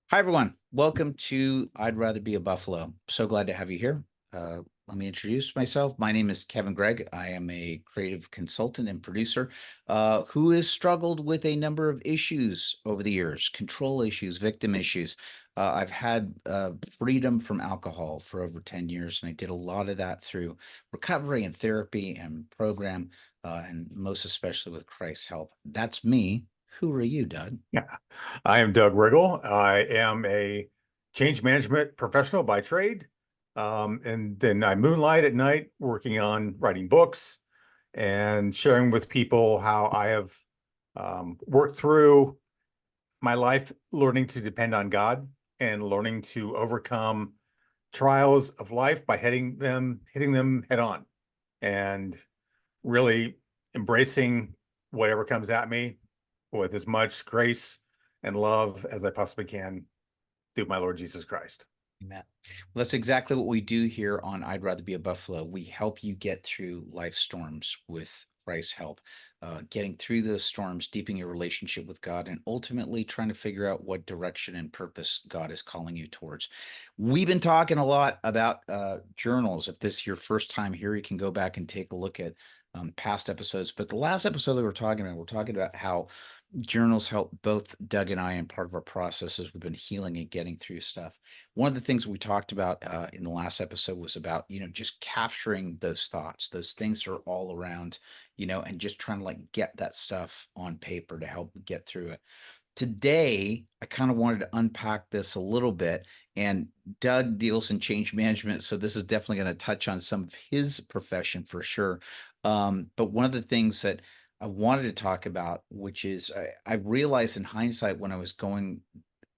Hi, everyone. Welcome to I'd Rather Be a Buffalo. So glad to have you here. Let me introduce myself. My name is Kevin Gregg. I am a creative consultant and producer who has struggled with a number of issues over the years, control issues, victim issues. I've had freedom from alcohol for over 10 years, and I did a lot of that through recovery and therapy and program, and most especially with Christ's help. That's me. Who are you, Doug? Yeah. I am Doug Riggle. I am a change management professional by trade. And then I moonlight at night working on writing books and sharing with people how I have worked through my life, learning to depend on God and learning to overcome trials of life by hitting them head on and really embracing whatever comes at me with as much grace and love as I possibly can through my Lord Jesus Christ. Amen. Well, that's exactly what we do here on I'd Rather Be a Buffalo. We help you get through life storms with Christ's help, getting through those storms, deepening your relationship with God, and ultimately trying to figure out what direction and purpose God is calling you towards. We've been talking a lot about journals. If this is your first time here, you can go back and take a look at past episodes. But the last episode that we're talking about how journals help both Doug and I in part of our process as we've been healing and getting through stuff. One of the things we talked about in the last episode was about, just capturing those thoughts, those things that are all around, and just trying to like get that stuff on paper to help get through it. Today, I kind of wanted to unpack this a little bit, and Doug deals in change management, so this is definitely going to touch on some of his profession for sure. But one of the things that I wanted to talk about, which is I realized in hindsight when I was going,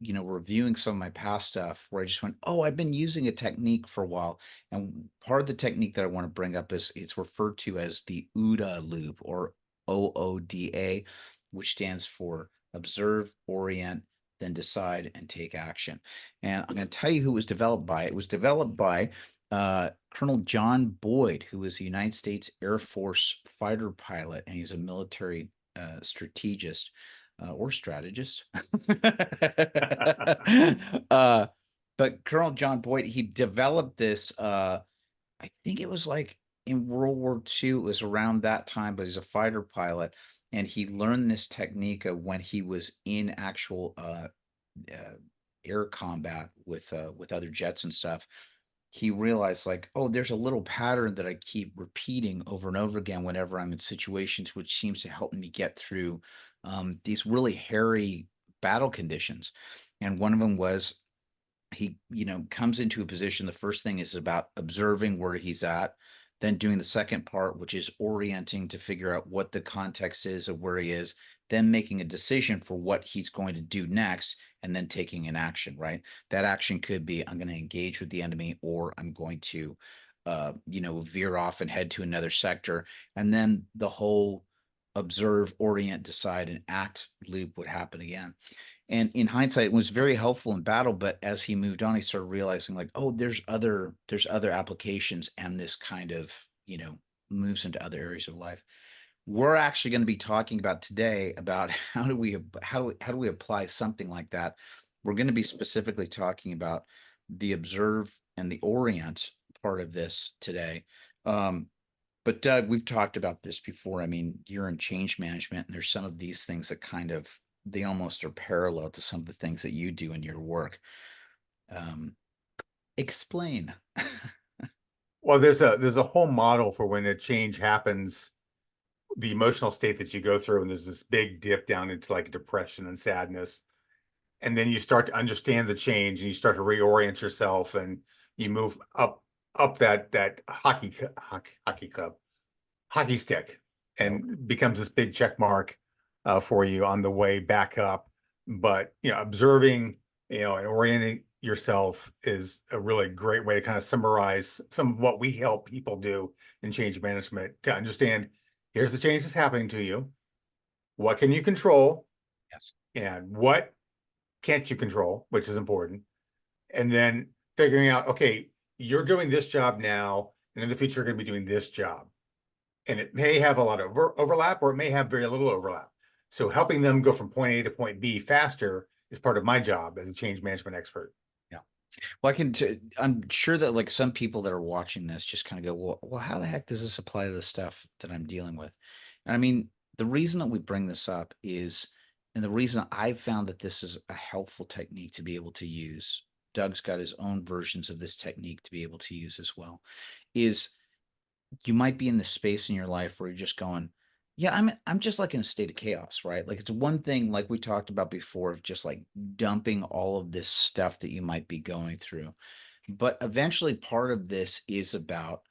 reviewing some of my past stuff, where I just went, "Oh, I've been using a technique for a while." And part of the technique that I want to bring up is it's referred to as the OODA loop, or OODA, which stands for observe, orient, then decide and take action. And I'm going to tell you who it was developed by. It was developed by Colonel John Boyd, who was a United States Air Force fighter pilot, and he's a military strategist or strategist. uh, but Colonel John Boyd, he developed this. I think it was like in World War II. It was around that time, but he's a fighter pilot, and he learned this technique when he was in actual uh, air combat with other jets and stuff. He realized like, oh, there's a little pattern that I keep repeating over and over again whenever I'm in situations, which seems to help me get through these really hairy battle conditions. And one of them was he, comes into a position. The first thing is about observing where he's at, then doing the second part, which is orienting to figure out what the context is of where he is, then making a decision for what he's going to do next, and then taking an action, right? That action could be I'm going to engage with the enemy, or I'm going to veer off and head to another sector. And then the whole observe, orient, decide, and act loop would happen again. And in hindsight, it was very helpful in battle, but as he moved on, he started realizing like, oh, there's other applications, and this kind of, moves into other areas of life. We're actually going to be talking about today about how do we apply something like that. We're going to be specifically talking about the observe and the orient part of this today. Um, but Doug, we've talked about this before. I mean, you're in change management, and there's some of these things that kind of they almost are parallel to some of the things that you do in your work. Um, explain. Well, there's a whole model for when a change happens, the emotional state that you go through, and there's this big dip down into like depression and sadness. And then you start to understand the change and you start to reorient yourself and you move up that hockey stick Yep. and becomes this big check mark for you on the way back up. But observing, and orienting yourself is a really great way to kind of summarize some of what we help people do in change management to understand here's the change that's happening to you. What can you control Yes. and what can't you control, which is important. And then figuring out, okay, you're doing this job now, and in the future, you're going to be doing this job and it may have a lot of overlap or it may have very little overlap. So helping them go from point A to point B faster is part of my job as a change management expert. Yeah. Well, I'm sure that like some people that are watching this just kind of go, well, how the heck does this apply to the stuff that I'm dealing with? And I mean, the reason that we bring this up is, and the reason I've found that this is a helpful technique to be able to use, Doug's got his own versions of this technique to be able to use as well, is you might be in this space in your life where you're just going, yeah, I'm just like in a state of chaos, right? Like it's one thing like we talked about before of just like dumping all of this stuff that you might be going through. But eventually part of this is about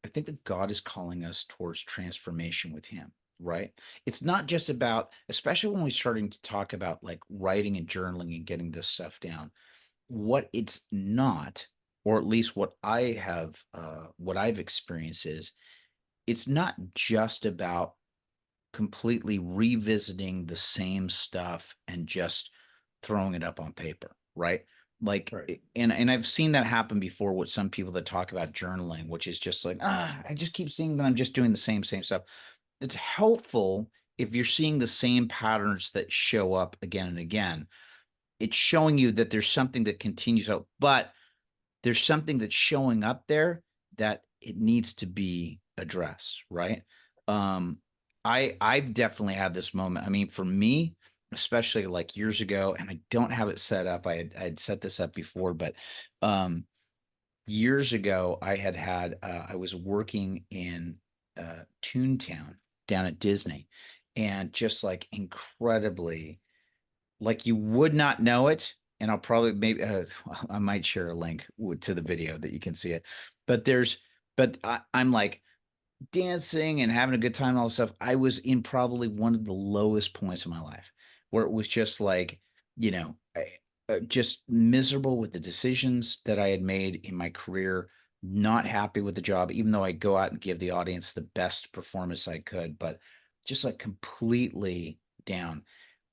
I think that God is calling us towards transformation with him, right? It's not just about especially when we're starting to talk about like writing and journaling and getting this stuff down. What it's not, or at least what I've experienced is it's not just about completely revisiting the same stuff and just throwing it up on paper, right? Like, Right. and I've seen that happen before with some people that talk about journaling, which is just like, I just keep seeing that I'm just doing the same stuff. It's helpful if you're seeing the same patterns that show up again and again. It's showing you that there's something that continues out, but there's something that's showing up there that it needs to be addressed, right? Um, I've definitely had this moment. I mean, for me, especially like years ago, and I don't have it set up. I had set this up before, but years ago, I was working in Toontown down at Disney, and just like incredibly like you would not know it, and I'll probably maybe I might share a link to the video that you can see it. But I'm like dancing and having a good time and all this stuff. I was in probably one of the lowest points of my life where it was just like, just miserable with the decisions that I had made in my career, not happy with the job, even though I go out and give the audience the best performance I could, but just like completely down.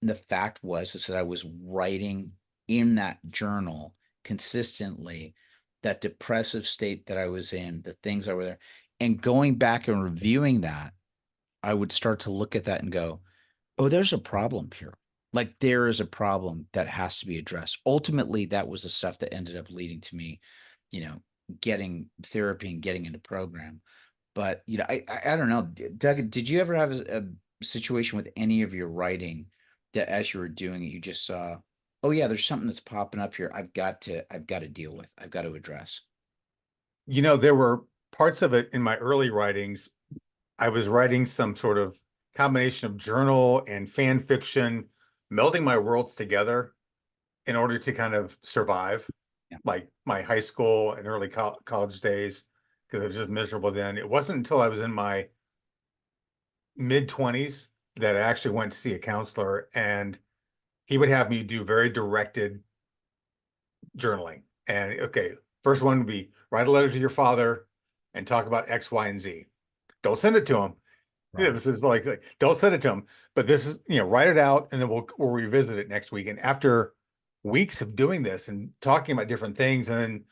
And the fact was is that I was writing in that journal consistently that depressive state that I was in, the things that were there. And going back and reviewing that, I would start to look at that and go, oh, there's a problem here. Like there is a problem that has to be addressed. Ultimately, that was the stuff that ended up leading to me, you know, getting therapy and getting into program. But I don't know, Doug. Did you ever have a situation with any of your writing that, as you were doing it, you just saw, oh yeah, there's something that's popping up here. I've got to deal with. I've got to address. There were parts of it in my early writings. I was writing some sort of combination of journal and fan fiction, melding my worlds together in order to kind of survive, Yeah. like my high school and early college days, because I was just miserable then. It wasn't until I was in my mid 20s that I actually went to see a counselor, and he would have me do very directed journaling. And okay, first one would be write a letter to your father and talk about X, Y, and Z. Don't send it to him. Yeah, Right. this is like don't send it to him. But this is, write it out and then we'll revisit it next week. And after weeks of doing this and talking about different things, and then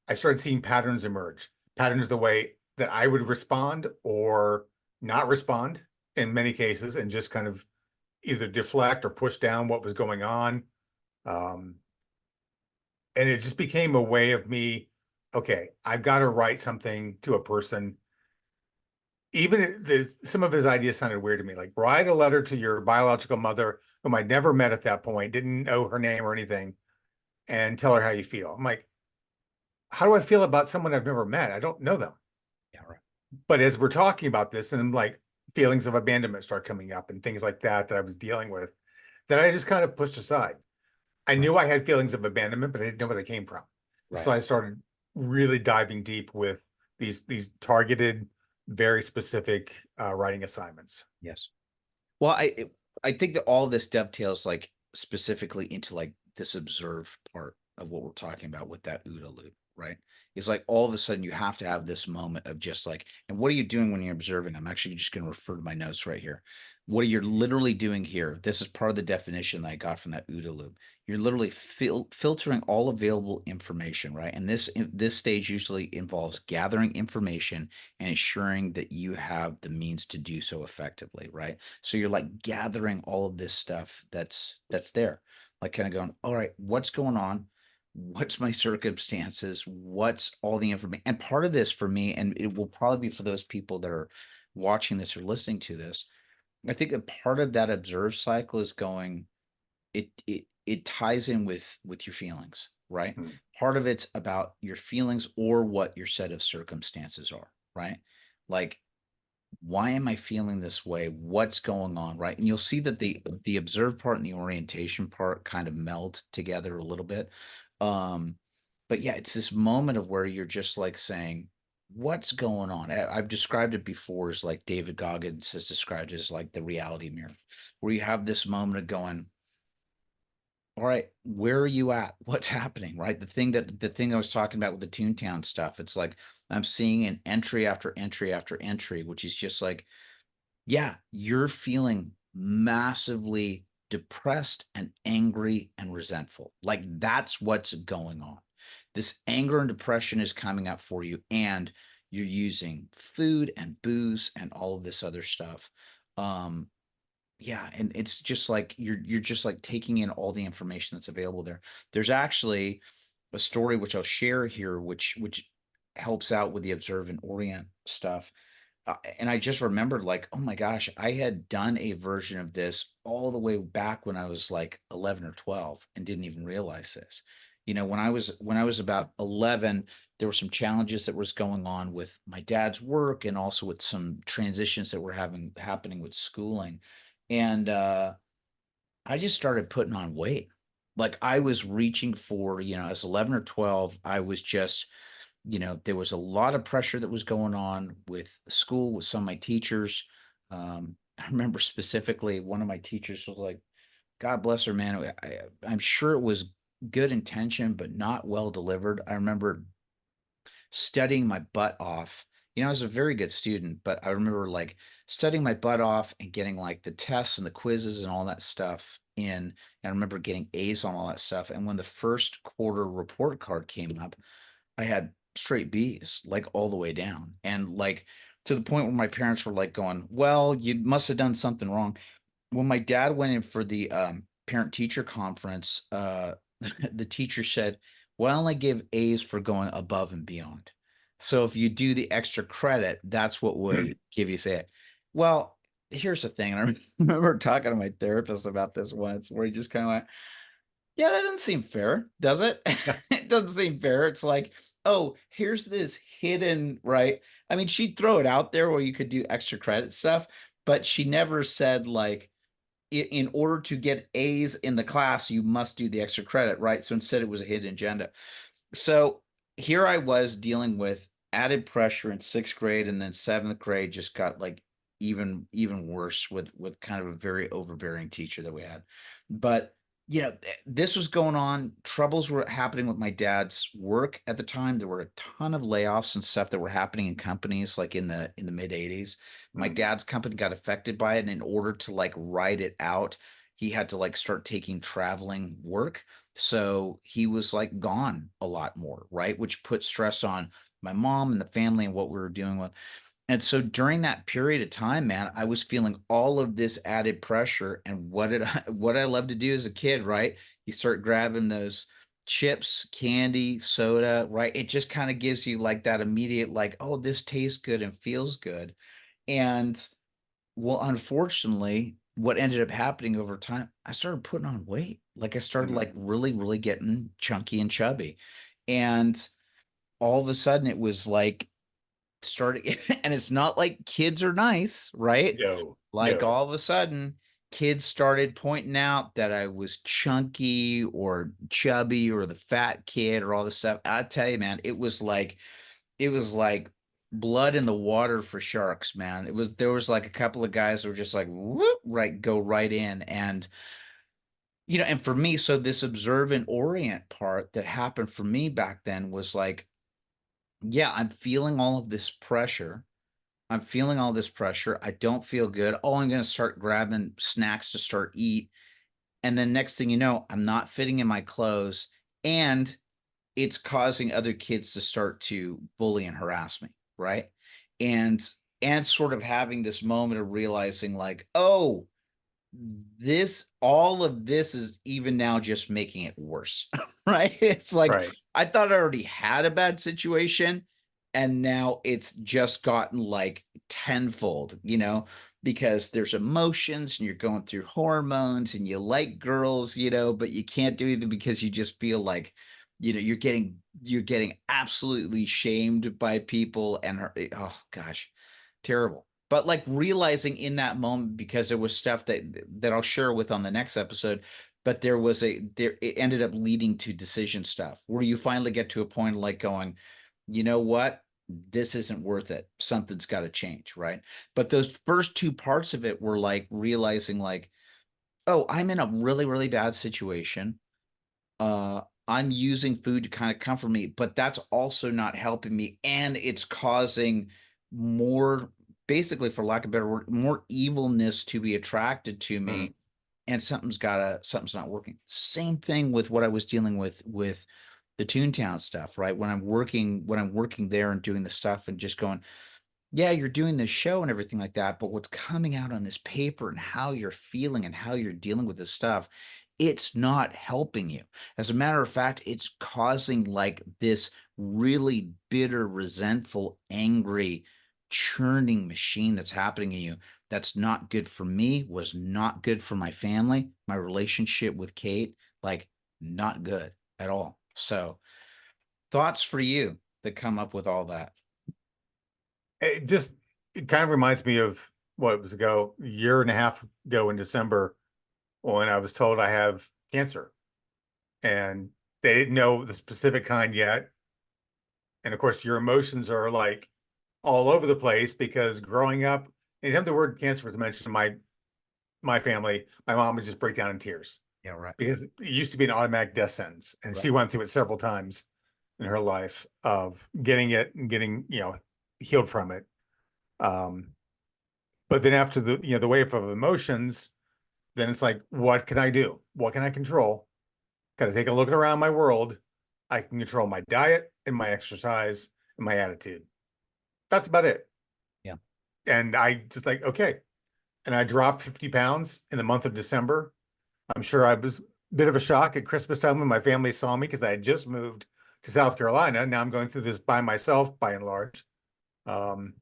I started seeing patterns emerge. Patterns the way that I would respond or not respond in many cases, and just kind of either deflect or push down what was going on. Um, and it just became a way of me, okay, I've got to write something to a person. Even some of his ideas sounded weird to me, like write a letter to your biological mother, whom I'd never met at that point, didn't know her name or anything, and tell her how you feel. I'm like, how do I feel about someone I've never met? I don't know them. Yeah. Right. But as we're talking about this, and like feelings of abandonment start coming up and things like that that I was dealing with, that I just kind of pushed aside. I Right. knew I had feelings of abandonment, but I didn't know where they came from. So Right. I started really diving deep with these targeted, very specific writing assignments. Yes. Well, I think that all of this dovetails like specifically into like this observe part of what we're talking about with that OODA loop, right? It's like all of a sudden you have to have this moment of just like, and what are you doing when you're observing? I'm actually just going to refer to my notes right here. What you're literally doing here, this is part of the definition that I got from that OODA loop. You're literally filtering all available information, right? And this stage usually involves gathering information and ensuring that you have the means to do so effectively, right? So you're like gathering all of this stuff that's there. like kind of going, all right, what's going on? What's my circumstances? What's all the information? And part of this for me, and it will probably be for those people that are watching this or listening to this, I think a part of that observe cycle is going, it ties in with your feelings, right? Mm, Part of it's about your feelings or what your set of circumstances are, right? Like, why am I feeling this way? What's going on, right? And you'll see that the observe part and the orientation part kind of meld together a little bit. Um, but yeah, it's this moment of where you're just like saying, what's going on? I've described it before as like David Goggins has described it as like the reality mirror, where you have this moment of going, all right, where are you at? What's happening? Right. The thing I was talking about with the Toontown stuff, it's like I'm seeing an entry after entry after entry, which is just like, yeah, you're feeling massively depressed and angry and resentful. Like that's what's going on. This anger and depression is coming up for you, and you're using food and booze and all of this other stuff. Um, yeah, and it's just like you're just like taking in all the information that's available there. There's actually a story which I'll share here, which helps out with the observe and orient stuff. And I just remembered, like, oh my gosh, I had done a version of this all the way back when I was like 11 or 12 and didn't even realize this. When I was about 11, there were some challenges that was going on with my dad's work and also with some transitions that were having happening with schooling. And I just started putting on weight. Like I was reaching for, as 11 or 12, I was just, there was a lot of pressure that was going on with school, with some of my teachers. I remember specifically one of my teachers was like, God bless her, man. I'm sure it was good intention, but not well delivered. I remember studying my butt off. I was a very good student, but I remember like studying my butt off and getting like the tests and the quizzes and all that stuff in. And I remember getting A's on all that stuff. And when the first quarter report card came up, I had straight B's, like all the way down. And like to the point where my parents were like going, well, you must have done something wrong. When my dad went in for the parent teacher conference, the teacher said, well, I only give A's for going above and beyond. So if you do the extra credit, that's what would mm. give you say. Well, here's the thing. And I remember talking to my therapist about this once, where he just kind of went, yeah, that doesn't seem fair, does it? It doesn't seem fair. It's like, oh, here's this hidden, right? I mean, she'd throw it out there where you could do extra credit stuff, but she never said like, in order to get A's in the class, you must do the extra credit, right? So instead, it was a hidden agenda. So here I was dealing with added pressure in sixth grade, and then seventh grade just got like even worse with kind of a very overbearing teacher that we had. But this was going on. Troubles were happening with my dad's work at the time. There were a ton of layoffs and stuff that were happening in companies like in the mid 80s. My Mm. dad's company got affected by it, and in order to like ride it out, he had to like start taking traveling work, so he was like gone a lot more, right? Which put stress on my mom and the family and what we were doing with. And so during that period of time, man, I was feeling all of this added pressure. And what I love to do as a kid, right? You start grabbing those chips, candy, soda, right? It just kind of gives you like that immediate, like, oh, this tastes good and feels good. And well, unfortunately, what ended up happening over time, I started putting on weight. Like I started Mm. like really, really getting chunky and chubby. And all of a sudden it was like starting, and it's not like kids are nice, right? No, Like no. all of a sudden, kids started pointing out that I was chunky or chubby or the fat kid or all this stuff. I tell you, man, it was like blood in the water for sharks, man. There was like a couple of guys who were just like whoop, right, go right in. And and for me, so this observe and orient part that happened for me back then was like, yeah, I'm feeling all of this pressure. I'm feeling all this pressure. I don't feel good. Oh, I'm going to start grabbing snacks to start eat. And then next thing you know, I'm not fitting in my clothes, and it's causing other kids to start to bully and harass me, right? And sort of having this moment of realizing like, oh, all of this is even now just making it worse, right? It's like Right. I thought I already had a bad situation, and now it's just gotten like tenfold, because there's emotions and you're going through hormones and you like girls, but you can't do anything because you just feel like, you're getting absolutely shamed by people and oh gosh, terrible. But like realizing in that moment, because there was stuff that I'll share with on the next episode, but it ended up leading to decision stuff where you finally get to a point like going, you know what? This isn't worth it. Something's got to change, right? But those first two parts of it were like realizing like, oh, I'm in a really, really bad situation. I'm using food to kind of comfort me, but that's also not helping me. And it's causing more, basically, for lack of a better word, more evilness to be attracted to Mhm. me. And something's not working. Same thing with what I was dealing with the Toontown stuff, right? When I'm working there and doing the stuff and just going, yeah, you're doing this show and everything like that, but what's coming out on this paper and how you're feeling and how you're dealing with this stuff, it's not helping you. As a matter of fact, it's causing like this really bitter, resentful, angry, churning machine that's happening in you. That's not good for me, was not good for my family, my relationship with Kate, like not good at all. So, thoughts for you that come up with all that? It kind of reminds me of what was ago, a year and a half ago in December when I was told I have cancer, and they didn't know the specific kind yet. And of course, your emotions are like all over the place because growing up, anytime the word cancer was mentioned in my family, my mom would just break down in tears Yeah, right. because it used to be an automatic death sentence, and Right. she went through it several times in her life of getting it and getting healed from it. Um, but then after the wave of emotions, then it's like, what can I do? What can I control? Got to take a look around my world. I can control my diet and my exercise and my attitude. That's about it. Yeah. And I just like, okay. And I dropped 50 pounds in the month of December. I'm sure I was a bit of a shock at Christmas time when my family saw me because I had just moved to South Carolina. Now I'm going through this by myself, by and large. Um,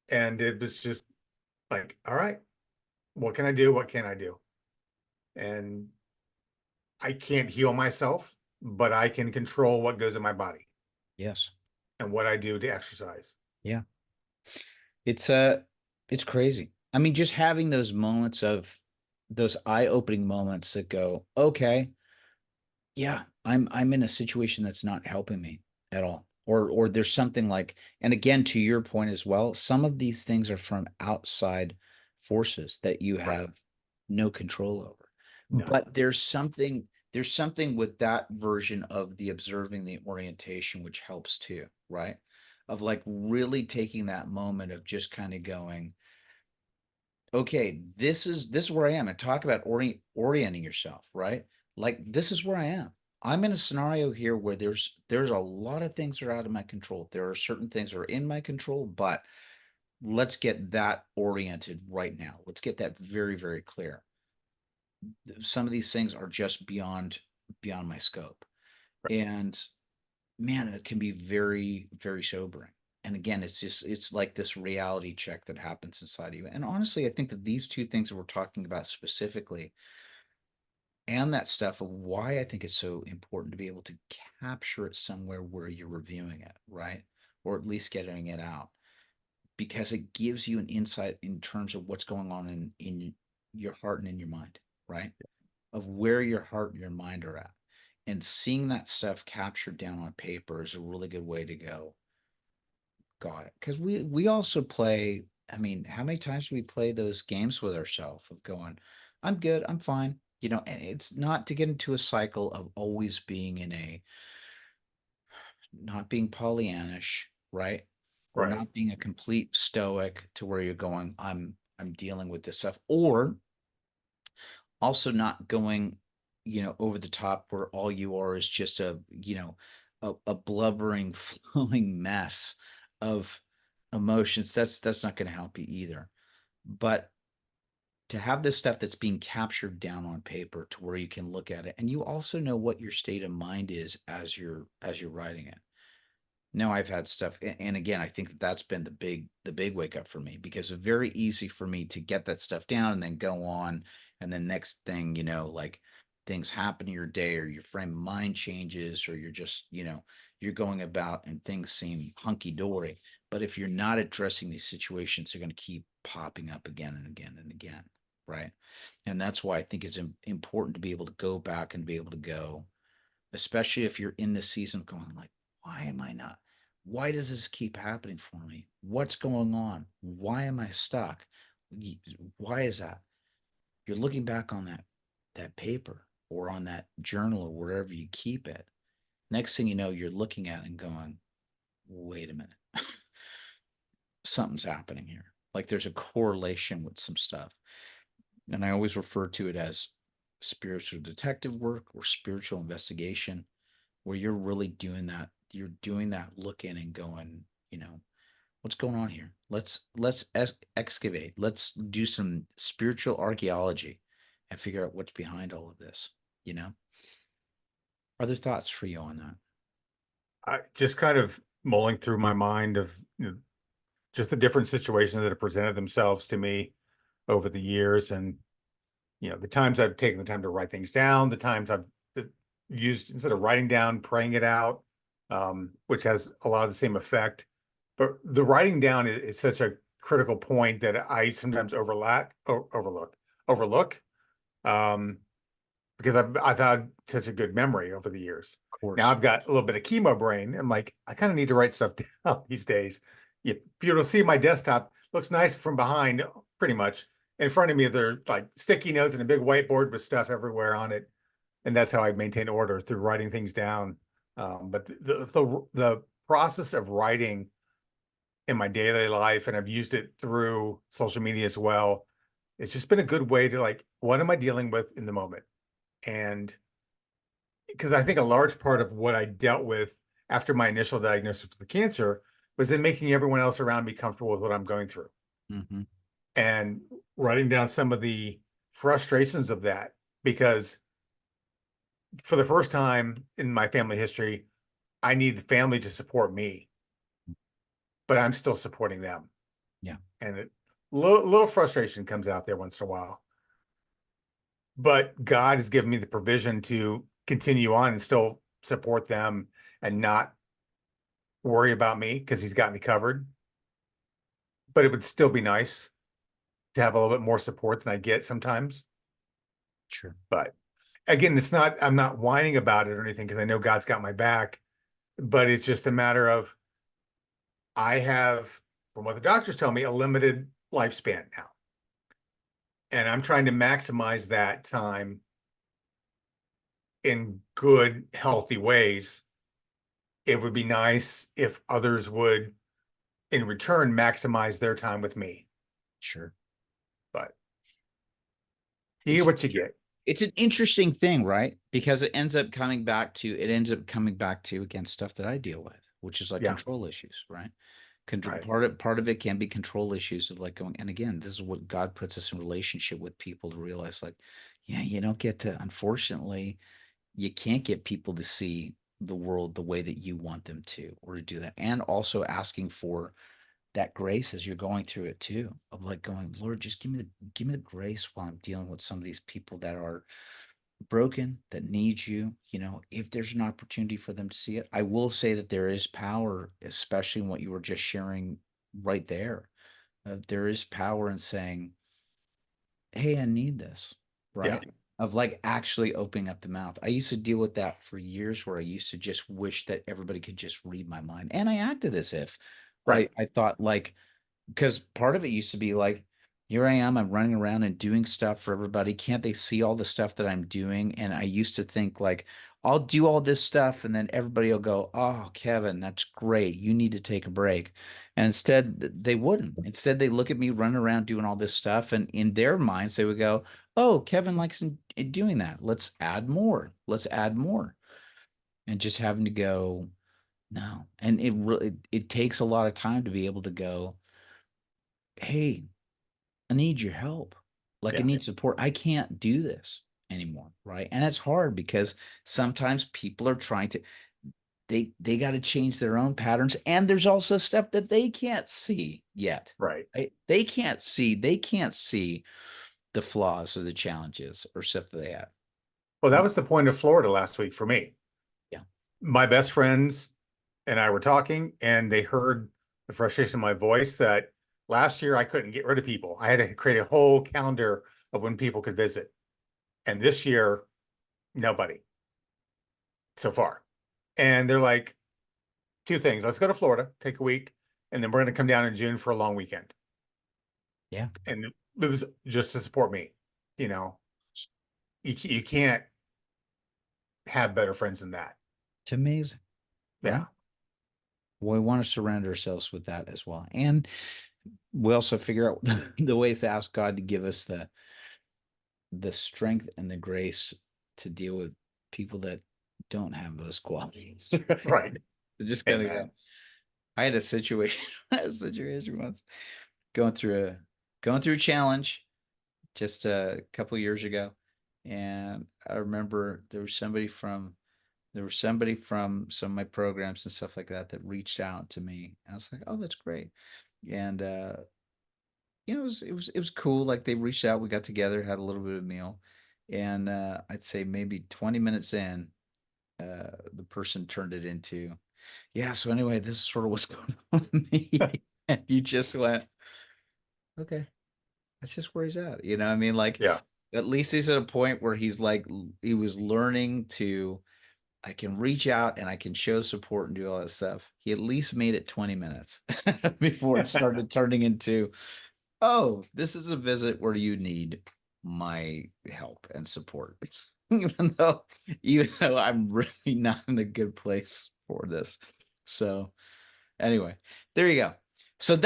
and it was just like, all right, what can I do? What can I do? And I can't heal myself, but I can control what goes in my body Yes. and what I do to exercise. Yeah. It's it's crazy. I mean, just having those moments of those eye-opening moments that go, okay, yeah, I'm in a situation that's not helping me at all. Or there's something like, and again, to your point as well, some of these things are from outside forces that you Right. have no control over. No. But there's something with that version of the observing the orientation which helps too, right? Of like really taking that moment of just kind of going, okay, this is where I am, and talk about orienting yourself, right? Like this is where I am. I'm in a scenario here where there's a lot of things that are out of my control. There are certain things that are in my control, but let's get that oriented right now. Let's get that very, very clear. Some of these things are just beyond my scope. Right. And man, it can be very, very sobering. And again, it's like this reality check that happens inside of you. And honestly, I think that these two things that we're talking about specifically, and that stuff of why I think it's so important to be able to capture it somewhere where you're reviewing it, right? Or at least getting it out, because it gives you an insight in terms of what's going on in your heart and in your mind, right? Of where your heart and your mind are at. And seeing that stuff captured down on paper is a really good way to go. Got it. Because we also play. I mean, how many times do we play those games with ourselves of going, "I'm good, I'm fine," and it's not to get into a cycle of always being in a not being Pollyannish, right? Or Right. not being a complete stoic to where you're going, I'm dealing with this stuff, or also not going, over the top where all you are is just a blubbering, flowing mess of emotions. That's not going to help you either. But to have this stuff that's being captured down on paper to where you can look at it, and you also know what your state of mind is as you're writing it. No, I've had stuff, and again, I think that that's been the big wake up for me, because it's very easy for me to get that stuff down and then go on, and then next thing you know, like things happen in your day, or your frame of mind changes, or you're just, you're going about and things seem hunky dory. But if you're not addressing these situations, they're going to keep popping up again and again and again, right? And that's why I think it's important to be able to go back and be able to go, especially if you're in the season going like, why am I not? Why does this keep happening for me? What's going on? Why am I stuck? Why is that? You're looking back on that paper or on that journal or wherever you keep it. Next thing you know, you're looking at it and going, wait a minute. Something's happening here. Like there's a correlation with some stuff. And I always refer to it as spiritual detective work or spiritual investigation, where you're really doing that. You're doing that looking and going, what's going on here? Let's excavate. Let's do some spiritual archaeology and figure out what's behind all of this. You know, other thoughts for you on that? I just kind of mulling through my mind of just the different situations that have presented themselves to me over the years, and the times I've taken the time to write things down, the times I've used, instead of writing down, praying it out, which has a lot of the same effect. But the writing down is such a critical point that I sometimes overlook, um, because I've had such a good memory over the years. Of Now course. I've got a little bit of chemo brain. I'm like, I kind of need to write stuff down these days. You'll see my desktop looks nice from behind, pretty much. In front of me, there are like sticky notes and a big whiteboard with stuff everywhere on it, and that's how I maintain order, through writing things down. But the process of writing in my daily life, and I've used it through social media as well, it's just been a good way to, like, what am I dealing with in the moment? And because I think a large part of what I dealt with after my initial diagnosis with the cancer was in making everyone else around me comfortable with what I'm going through, Mm-hmm. and writing down some of the frustrations of that. Because for the first time in my family history, I need the family to support me, but I'm still supporting them. Yeah. And little frustration comes out there once in a while. But God has given me the provision to continue on and still support them and not worry about me, because He's got me covered. But it would still be nice to have a little bit more support than I get sometimes. Sure. But again, I'm not whining about it or anything, because I know God's got my back. But it's just a matter of, I have, from what the doctors tell me, a limited lifespan now. And I'm trying to maximize that time in good, healthy ways. It would be nice if others would, in return, maximize their time with me. Sure. But you get It's what you get. it's an interesting thing, right? Because it ends up coming back to, again, stuff that I deal with, which is like Yeah, control issues, right? right. Part of it can be control issues of like going, and again, this is what God puts us in relationship with people to realize, like, yeah, you don't get to, unfortunately, you can't get people to see the world the way that you want them to, or to do that. And also asking for that grace as you're going through it too, of like going, Lord, just give me the grace while I'm dealing with some of these people that are broken, that need you. If there's an opportunity for them to see it, I will say that there is power, especially in what you were just sharing right there. There is power in saying, hey, I need this, Yeah, right? Of like actually opening up the mouth. I used to deal with that for years, where I used to just wish that everybody could just read my mind. And I acted as if right. I thought, like, because part of it used to be like, here I am, I'm running around and doing stuff for everybody. Can't they see all the stuff that I'm doing? And I used to think like, I'll do all this stuff, and then everybody will go, oh, Kevin, that's great. You need to take a break. And instead, they wouldn't. Instead, they look at me running around doing all this stuff. And in their minds, they would go, oh, Kevin likes doing that. Let's add more. Let's add more. And just having to go, no. And it really, it takes a lot of time to be able to go, hey, I need your help. Like, I Yeah. need support. I can't do this anymore, right? And it's hard because sometimes people are trying to they got to change their own patterns, and there's also stuff that they can't see yet. Right. Right? They can't see the flaws or the challenges or stuff that they have. Well, that was the point of Florida last week for me. Yeah. My best friends and I were talking, and they heard the frustration in my voice that last year I couldn't get rid of people. I had to create a whole calendar of when people could visit. And this year, nobody so far. And they're like, two things. Let's go to Florida, take a week, and then we're going to come down in June for a long weekend. Yeah. And it was just to support me. You know, you can't have better friends than that. It's amazing, right? Yeah. We want to surround ourselves with that as well. And we also figure out the ways to ask God to give us the strength and the grace to deal with people that don't have those qualities. Right? Right. They're just gonna go. Amen. I had a situation, I had a situation once going through a going through a challenge just a couple of years ago. And I remember there was somebody from some of my programs and stuff like that that reached out to me. I was like, oh, that's great. And it was cool. Like they reached out, we got together, had a little bit of a meal, and I'd say maybe 20 minutes in, the person turned it into, yeah. So anyway, this is sort of what's going on with me, and you just went, okay, that's just where he's at. You know, what I mean, like Yeah. at least he's at a point where he's like he was learning to. I can reach out and I can show support and do all that stuff. He at least made it 20 minutes before it started turning into, oh, this is a visit where you need my help and support. Even though I'm really not in a good place for this. So anyway, there you go. So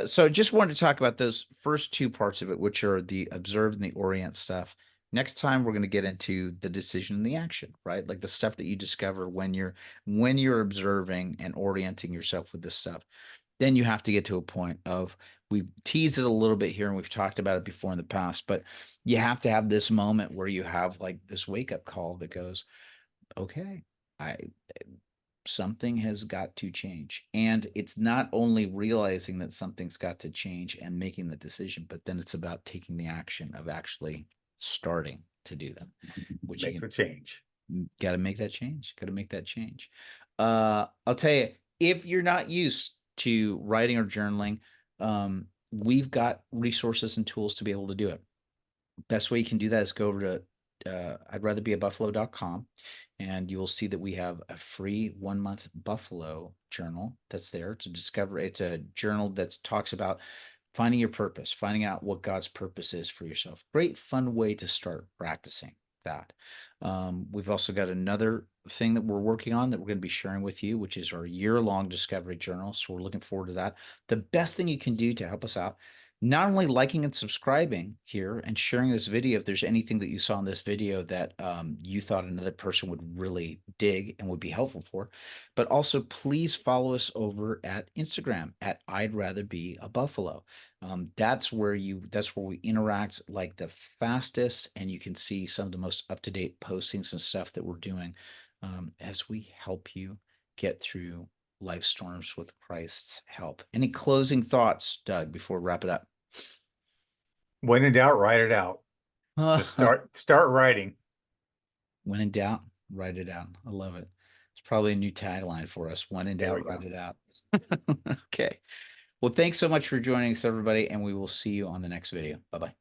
so just wanted to talk about those first two parts of it, which are the observe and the orient stuff. Next time we're going to get into the decision and the action, right? Like the stuff that you discover when you're observing and orienting yourself with this stuff. Then you have to get to a point of, we've teased it a little bit here and we've talked about it before in the past, but you have to have this moment where you have like this wake up call that goes, okay, I something has got to change. And it's not only realizing that something's got to change and making the decision, but then it's about taking the action of actually starting to do them, which Make you the change. got to make that change. Got to make that change. I'll tell you, if you're not used to writing or journaling, we've got resources and tools to be able to do it. Best way you can do that is go over to I'd rather be a buffalo.com, and you will see that we have a free 1 month buffalo journal that's there to discover. It's a journal that talks about finding your purpose, finding out what God's purpose is for yourself. Great fun way to start practicing that. We've also got another thing that we're working on that we're going to be sharing with you, which is our year-long discovery journal. So we're looking forward to that. The best thing you can do to help us out, not only liking and subscribing here and sharing this video, if there's anything that you saw in this video that you thought another person would really dig and would be helpful for, but also please follow us over at Instagram at I'd rather be a buffalo. That's where we interact like the fastest, and you can see some of the most up-to-date postings and stuff that we're doing as we help you get through life storms with Christ's help. Any closing thoughts, Doug, before we wrap it up? When in doubt, write it out. Just start writing. When in doubt, write it out. I love it. It's probably a new tagline for us. When in There we doubt, go. write it out. Okay. Well, thanks so much for joining us, everybody, and we will see you on the next video. Bye-bye.